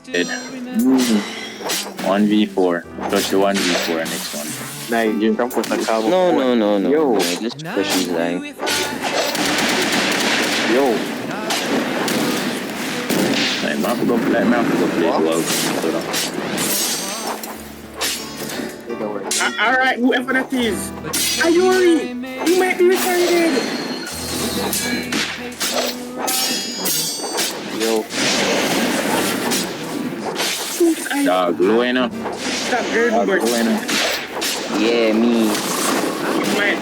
Dead. 1v4. Touch the 1v4 next one. Này, dừng trong cuộc tấn công. No, no, no, no. Yo. No, this question is like, Yo. Này, má phải go play well. Alright, whoever that is. Ayuri, you might be retarded. Yo. Shoot, I Dog, blowing up. Stop girl, Dog, but blowing up. yeah, me. you might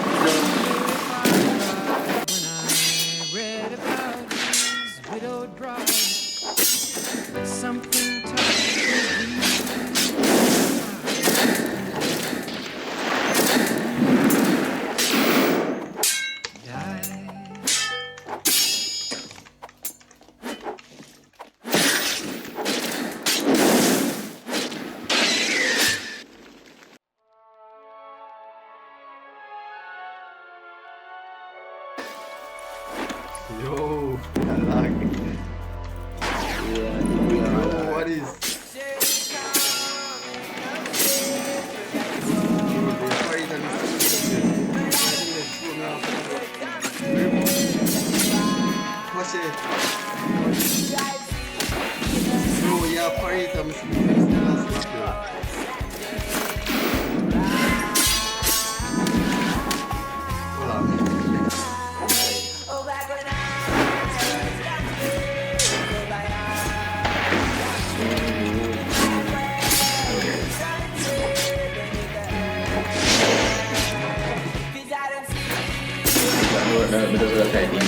Yo, lag. Yo, what is? What's it? Bro, yeah, party time. Betul sudah kayak ini.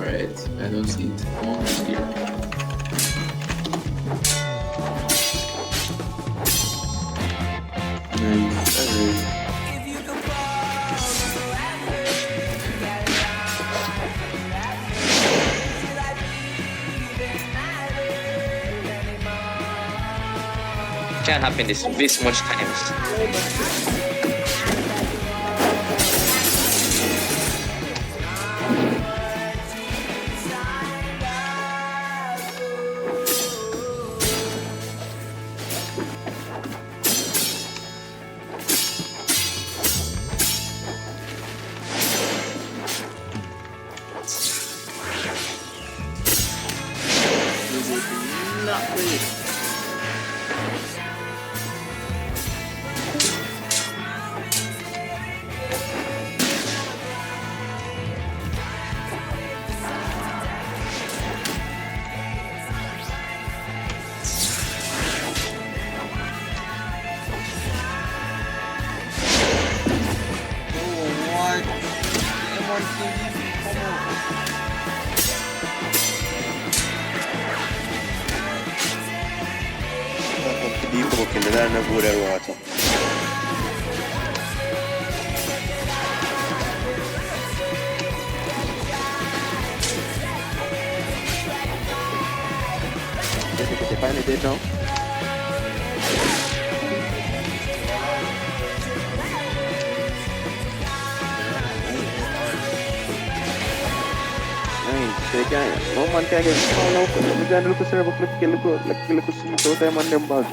Alright, I don't see it. Oh, it's here. Can't happen this much times. Dico che le danno pure a ruota. Che fai ne no? Mau mantai ke kau nak jangan lupa serba klik sini tu, teman dem bag.